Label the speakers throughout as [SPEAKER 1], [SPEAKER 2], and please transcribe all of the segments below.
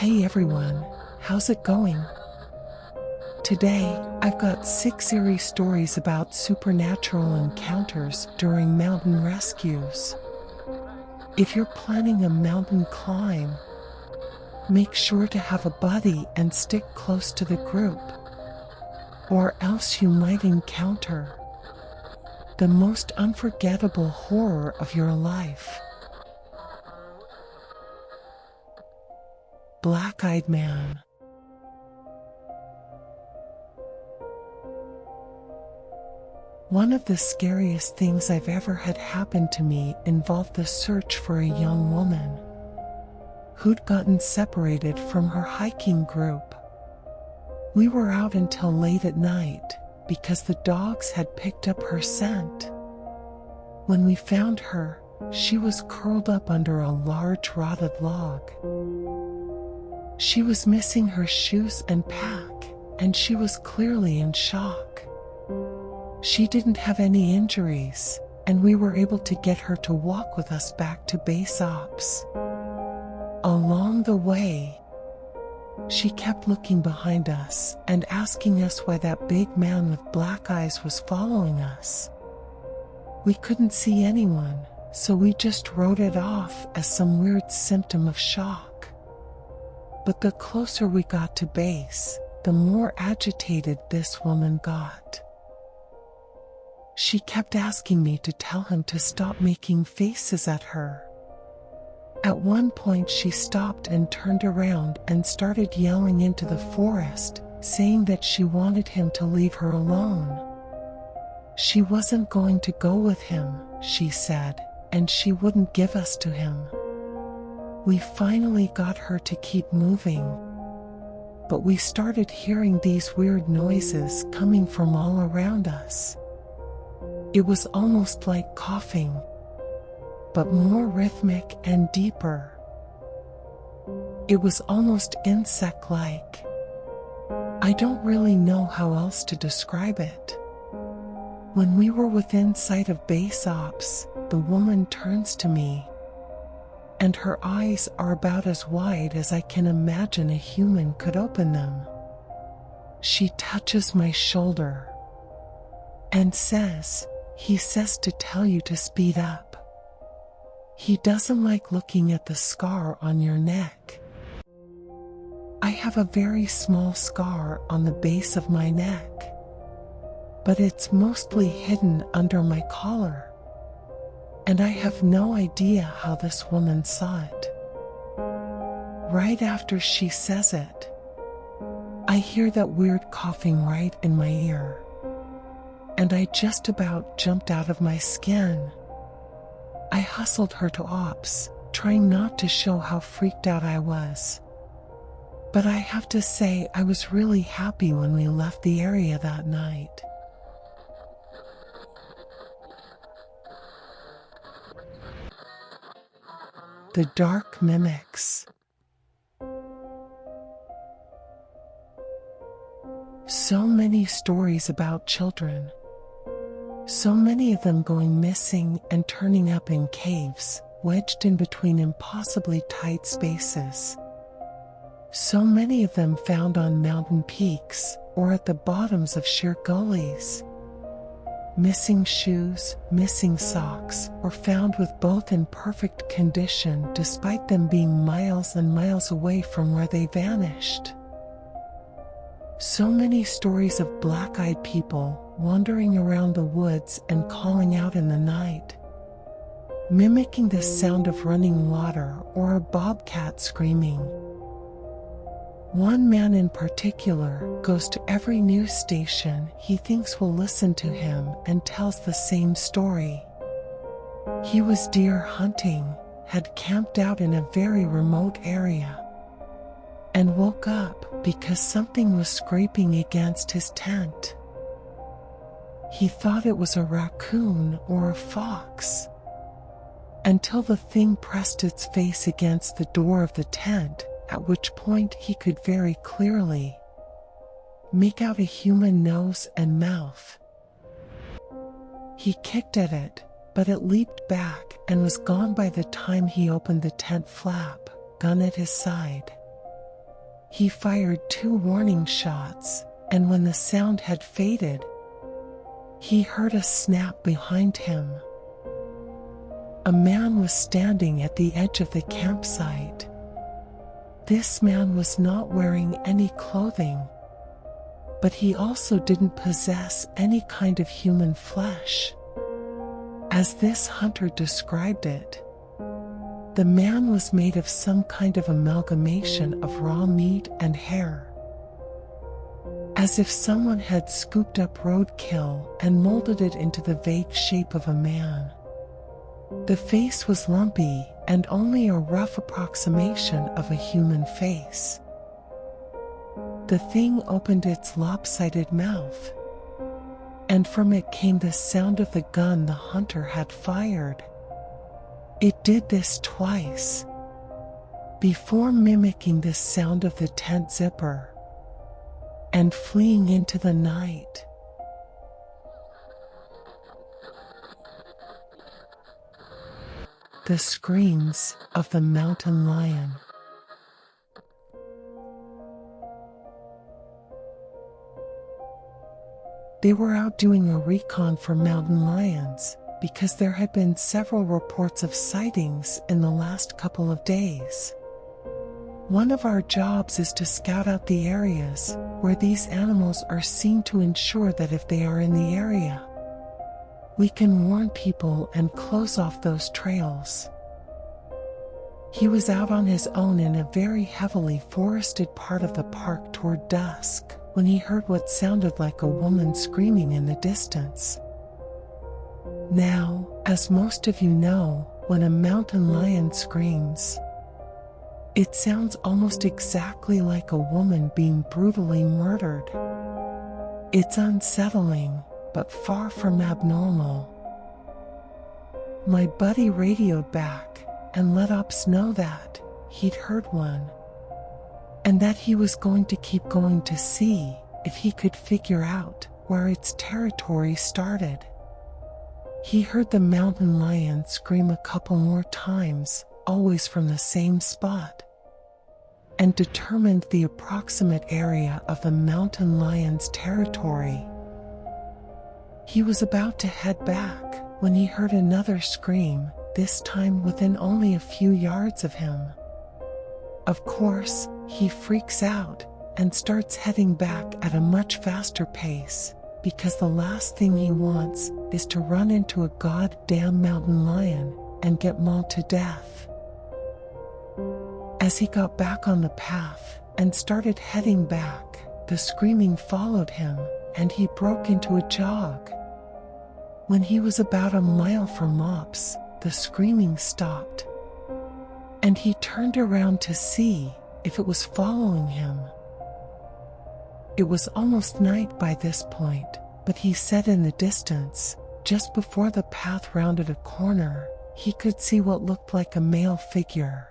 [SPEAKER 1] Hey everyone, how's it going? Today, I've got 6 eerie stories about supernatural encounters during mountain rescues. If you're planning a mountain climb, make sure to have a buddy and stick close to the group, or else you might encounter the most unforgettable horror of your life. Black-eyed man. One of the scariest things I've ever had happen to me involved the search for a young woman who'd gotten separated from her hiking group. We were out until late at night because the dogs had picked up her scent. When we found her, she was curled up under a large rotted log. She was missing her shoes and pack, and she was clearly in shock. She didn't have any injuries, and we were able to get her to walk with us back to base ops. Along the way, she kept looking behind us and asking us why that big man with black eyes was following us. We couldn't see anyone, so we just wrote it off as some weird symptom of shock. But the closer we got to base, the more agitated this woman got. She kept asking me to tell him to stop making faces at her. At one point she stopped and turned around and started yelling into the forest, saying that she wanted him to leave her alone. She wasn't going to go with him, she said, and she wouldn't give us to him. We finally got her to keep moving, but we started hearing these weird noises coming from all around us. It was almost like coughing, but more rhythmic and deeper. It was almost insect-like. I don't really know how else to describe it. When we were within sight of base ops, the woman turns to me, and her eyes are about as wide as I can imagine a human could open them. She touches my shoulder and says, "He says to tell you to speed up. He doesn't like looking at the scar on your neck." I have a very small scar on the base of my neck, but it's mostly hidden under my collar, and I have no idea how this woman saw it. Right after she says it, I hear that weird coughing right in my ear, and I just about jumped out of my skin. I hustled her to ops, trying not to show how freaked out I was. But I have to say I was really happy when we left the area that night. The dark mimics. So many stories about children. So many of them going missing and turning up in caves, wedged in between impossibly tight spaces. So many of them found on mountain peaks or at the bottoms of sheer gullies. Missing shoes, missing socks, or found with both in perfect condition despite them being miles and miles away from where they vanished. So many stories of black-eyed people wandering around the woods and calling out in the night, mimicking the sound of running water or a bobcat screaming. One man in particular goes to every news station he thinks will listen to him and tells the same story. He was deer hunting, had camped out in a very remote area, and woke up because something was scraping against his tent. He thought it was a raccoon or a fox, until the thing pressed its face against the door of the tent, at which point he could very clearly make out a human nose and mouth. He kicked at it, but it leaped back and was gone by the time he opened the tent flap, gun at his side. He fired 2 warning shots, and when the sound had faded, he heard a snap behind him. A man was standing at the edge of the campsite. This man was not wearing any clothing, but he also didn't possess any kind of human flesh. As this hunter described it, the man was made of some kind of amalgamation of raw meat and hair, as if someone had scooped up roadkill and molded it into the vague shape of a man. The face was lumpy and only a rough approximation of a human face. The thing opened its lopsided mouth, and from it came the sound of the gun the hunter had fired. It did this twice, before mimicking the sound of the tent zipper and fleeing into the night. The screams of the mountain lion. They were out doing a recon for mountain lions because there had been several reports of sightings in the last couple of days. One of our jobs is to scout out the areas where these animals are seen to ensure that if they are in the area, we can warn people and close off those trails. He was out on his own in a very heavily forested part of the park toward dusk when he heard what sounded like a woman screaming in the distance. Now, as most of you know, when a mountain lion screams, it sounds almost exactly like a woman being brutally murdered. It's unsettling, but far from abnormal. My buddy radioed back and let ops know that he'd heard one, and that he was going to keep going to see if he could figure out where its territory started. He heard the mountain lion scream a couple more times, always from the same spot, and determined the approximate area of the mountain lion's territory. He was about to head back when he heard another scream, this time within only a few yards of him. Of course, he freaks out and starts heading back at a much faster pace, because the last thing he wants is to run into a goddamn mountain lion and get mauled to death. As he got back on the path and started heading back, the screaming followed him, and he broke into a jog. When he was about a mile from ops, the screaming stopped, and he turned around to see if it was following him. It was almost night by this point, but he said in the distance, just before the path rounded a corner, he could see what looked like a male figure.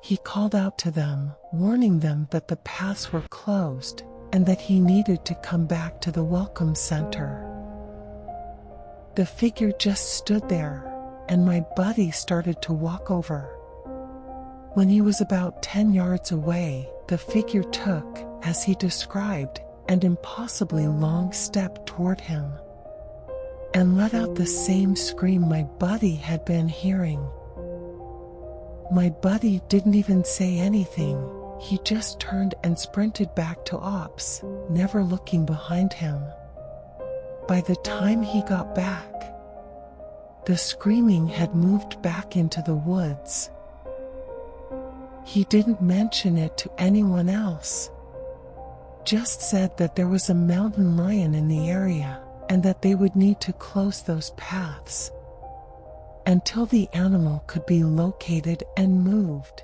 [SPEAKER 1] He called out to them, warning them that the paths were closed and that he needed to come back to the welcome center. The figure just stood there, and my buddy started to walk over. When he was about 10 yards away, the figure took, as he described, an impossibly long step toward him, and let out the same scream my buddy had been hearing. My buddy didn't even say anything. He just turned and sprinted back to ops, never looking behind him. By the time he got back, the screaming had moved back into the woods. He didn't mention it to anyone else, just said that there was a mountain lion in the area and that they would need to close those paths until the animal could be located and moved.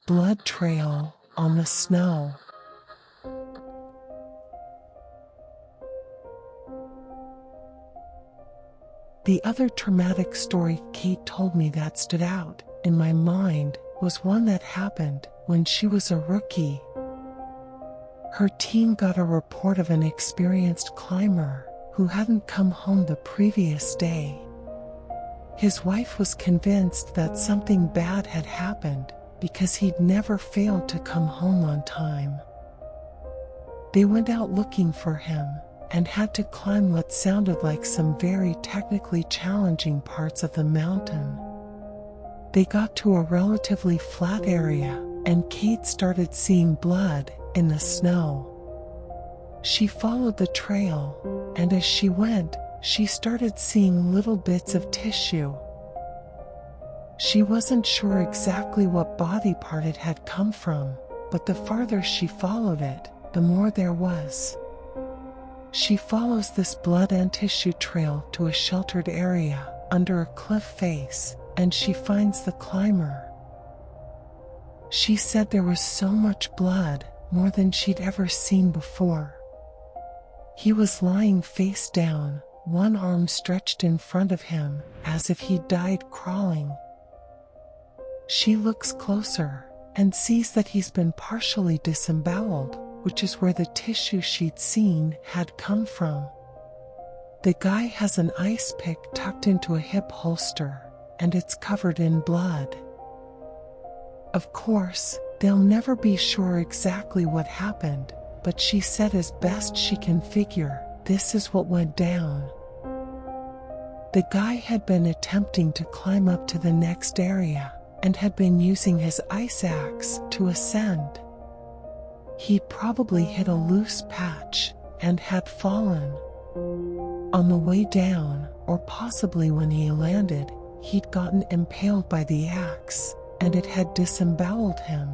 [SPEAKER 1] Blood trail on the snow. The other traumatic story Kate told me that stood out in my mind was one that happened when she was a rookie. Her team got a report of an experienced climber who hadn't come home the previous day. His wife was convinced that something bad had happened because he'd never failed to come home on time. They went out looking for him and had to climb what sounded like some very technically challenging parts of the mountain. They got to a relatively flat area, and Kate started seeing blood in the snow. She followed the trail, and as she went, she started seeing little bits of tissue. She wasn't sure exactly what body part it had come from, but the farther she followed it, the more there was. She follows this blood and tissue trail to a sheltered area under a cliff face, and she finds the climber. She said there was so much blood, more than she'd ever seen before. He was lying face down, one arm stretched in front of him, as if he'd died crawling. She looks closer and sees that he's been partially disemboweled, which is where the tissue she'd seen had come from. The guy has an ice pick tucked into a hip holster, and it's covered in blood. Of course, they'll never be sure exactly what happened, but she said as best she can figure, this is what went down. The guy had been attempting to climb up to the next area, and had been using his ice axe to ascend. He'd probably hit a loose patch, and had fallen. On the way down, or possibly when he landed, he'd gotten impaled by the axe, and it had disemboweled him.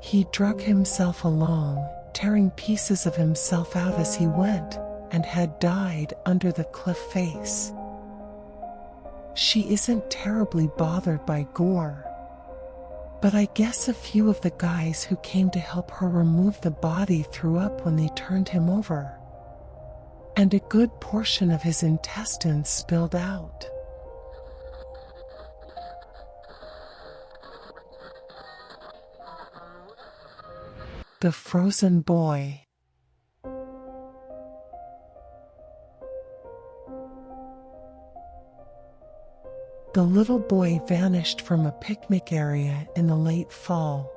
[SPEAKER 1] He drug himself along, tearing pieces of himself out as he went, and had died under the cliff face. She isn't terribly bothered by gore, but I guess a few of the guys who came to help her remove the body threw up when they turned him over, and a good portion of his intestines spilled out. The Frozen Boy. The little boy vanished from a picnic area in the late fall.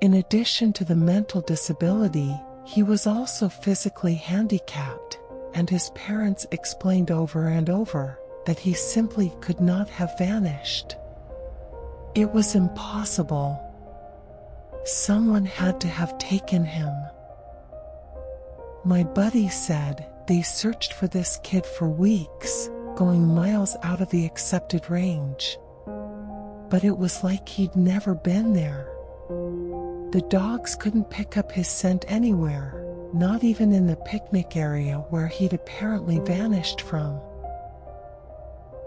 [SPEAKER 1] In addition to the mental disability, he was also physically handicapped, and his parents explained over and over that he simply could not have vanished. It was impossible. Someone had to have taken him. My buddy said they searched for this kid for weeks, going miles out of the accepted range. But it was like he'd never been there. The dogs couldn't pick up his scent anywhere, not even in the picnic area where he'd apparently vanished from.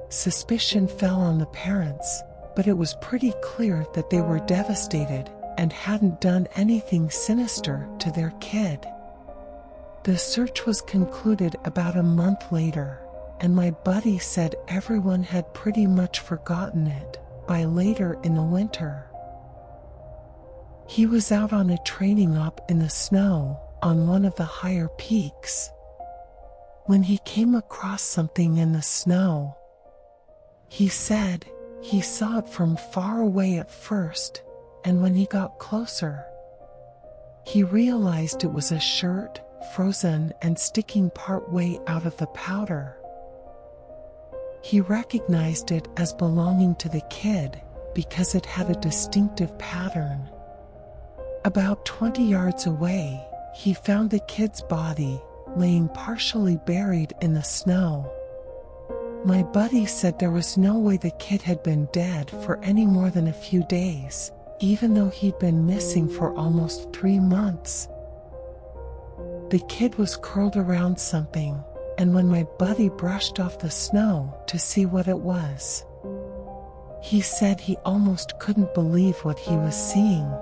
[SPEAKER 1] Suspicion fell on the parents, but it was pretty clear that they were devastated and hadn't done anything sinister to their kid. The search was concluded about a month later, and my buddy said everyone had pretty much forgotten it by later in the winter. He was out on a training op in the snow on one of the higher peaks when he came across something in the snow. He said he saw it from far away at first, and when he got closer, he realized it was a shirt, frozen and sticking part way out of the powder. He recognized it as belonging to the kid because it had a distinctive pattern. About 20 yards away, he found the kid's body laying partially buried in the snow. My buddy said there was no way the kid had been dead for any more than a few days, even though he'd been missing for almost 3 months. The kid was curled around something, and when my buddy brushed off the snow to see what it was, he said he almost couldn't believe what he was seeing.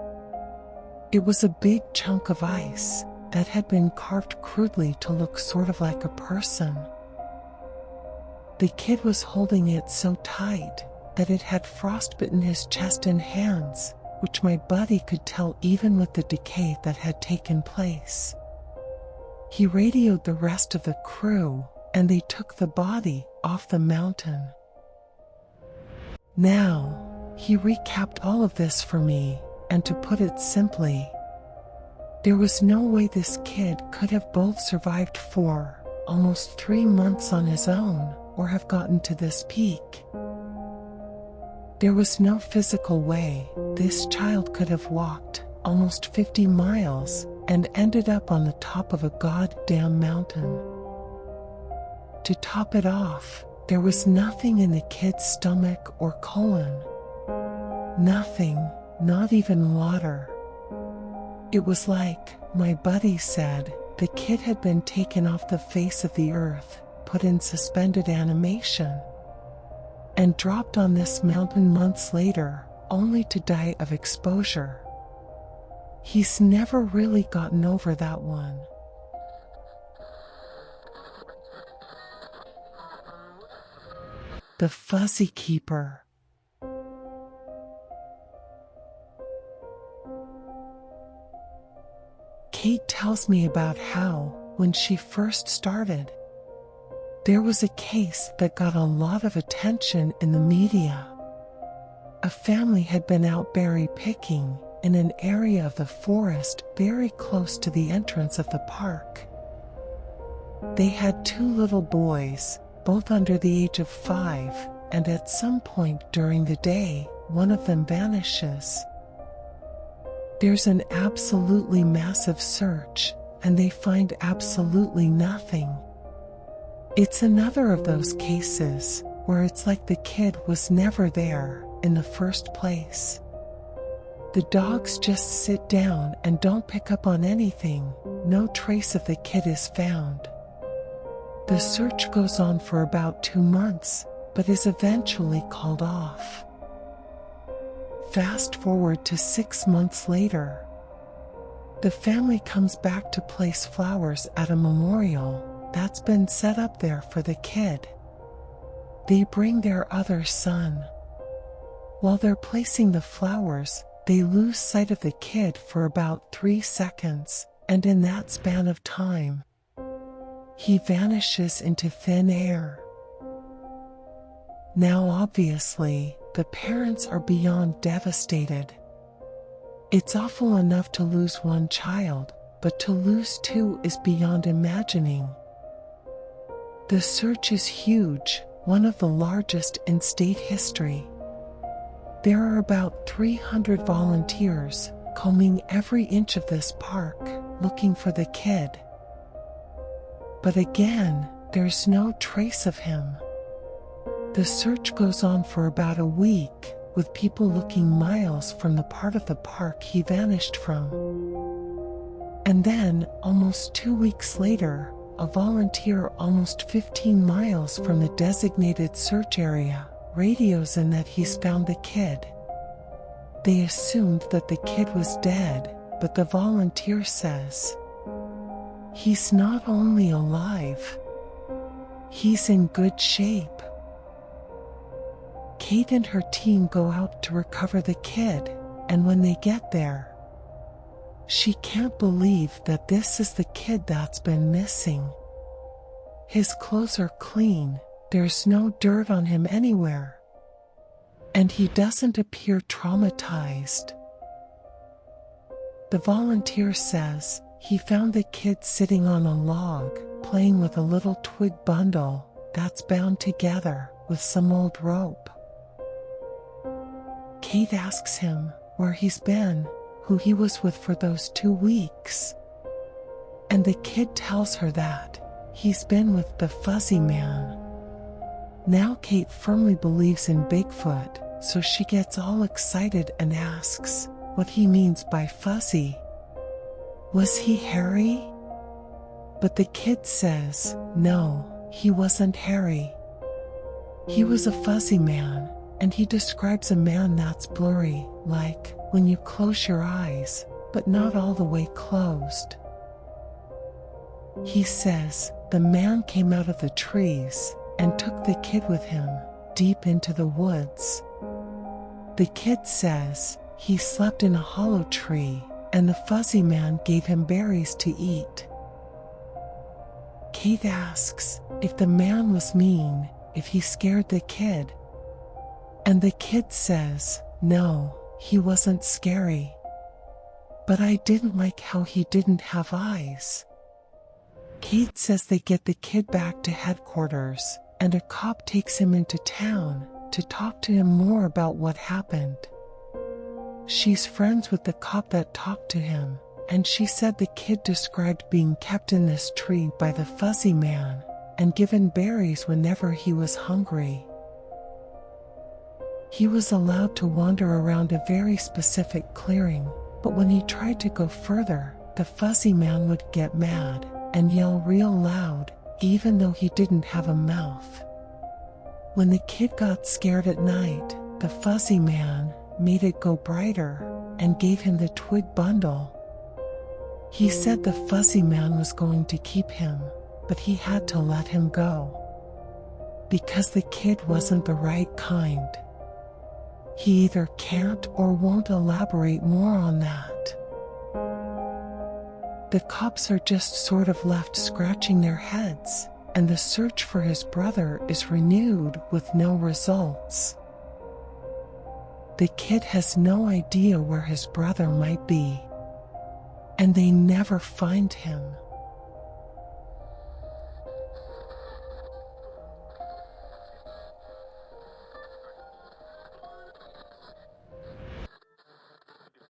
[SPEAKER 1] It was a big chunk of ice that had been carved crudely to look sort of like a person. The kid was holding it so tight that it had frostbitten his chest and hands, which my buddy could tell even with the decay that had taken place. He radioed the rest of the crew, and they took the body off the mountain. Now, he recapped all of this for me, and to put it simply, there was no way this kid could have both survived for almost 3 months on his own or have gotten to this peak. There was no physical way this child could have walked almost 50 miles and ended up on the top of a goddamn mountain. To top it off, there was nothing in the kid's stomach or colon. Nothing, not even water. It was like, my buddy said, the kid had been taken off the face of the earth, put in suspended animation, and dropped on this mountain months later, only to die of exposure. He's never really gotten over that one. The Fuzzy Keeper. Kate tells me about how, when she first started, there was a case that got a lot of attention in the media. A family had been out berry picking in an area of the forest very close to the entrance of the park. They had 2 little boys, both under the age of 5, and at some point during the day, one of them vanishes. There's an absolutely massive search, and they find absolutely nothing. It's another of those cases where it's like the kid was never there in the first place. The dogs just sit down and don't pick up on anything. No trace of the kid is found. The search goes on for about 2 months, but is eventually called off. Fast forward to 6 months later. The family comes back to place flowers at a memorial that's been set up there for the kid. They bring their other son. While they're placing the flowers, they lose sight of the kid for about 3 seconds, and in that span of time, he vanishes into thin air. Now obviously, the parents are beyond devastated. It's awful enough to lose 1 child, but to lose 2 is beyond imagining. The search is huge, one of the largest in state history. There are about 300 volunteers combing every inch of this park, looking for the kid. But again, there's no trace of him. The search goes on for about a week, with people looking miles from the part of the park he vanished from. And then, almost 2 weeks later, a volunteer almost 15 miles from the designated search area radios in that he's found the kid. They assumed that the kid was dead, but the volunteer says, he's not only alive, he's in good shape. Kate and her team go out to recover the kid, and when they get there, she can't believe that this is the kid that's been missing. His clothes are clean, there's no dirt on him anywhere, and he doesn't appear traumatized. The volunteer says he found the kid sitting on a log, playing with a little twig bundle that's bound together with some old rope. Kate asks him where he's been, who he was with for those 2 weeks. And the kid tells her that he's been with the Fuzzy Man. Now Kate firmly believes in Bigfoot, so she gets all excited and asks what he means by fuzzy. Was he hairy? But the kid says, no, he wasn't hairy. He was a fuzzy man, and he describes a man that's blurry, like when you close your eyes, but not all the way closed. He says the man came out of the trees and took the kid with him deep into the woods. The kid says he slept in a hollow tree and the fuzzy man gave him berries to eat. Kate asks if the man was mean, if he scared the kid. And the kid says, no, he wasn't scary. But I didn't like how he didn't have eyes. Kate says they get the kid back to headquarters, and a cop takes him into town to talk to him more about what happened. She's friends with the cop that talked to him, and she said the kid described being kept in this tree by the fuzzy man and given berries whenever he was hungry. He was allowed to wander around a very specific clearing, but when he tried to go further, the fuzzy man would get mad and yell real loud, even though he didn't have a mouth. When the kid got scared at night, the fuzzy man made it go brighter and gave him the twig bundle. He said the fuzzy man was going to keep him, but he had to let him go because the kid wasn't the right kind. He either can't or won't elaborate more on that. The cops are just sort of left scratching their heads, and the search for his brother is renewed with no results. The kid has no idea where his brother might be, and they never find him.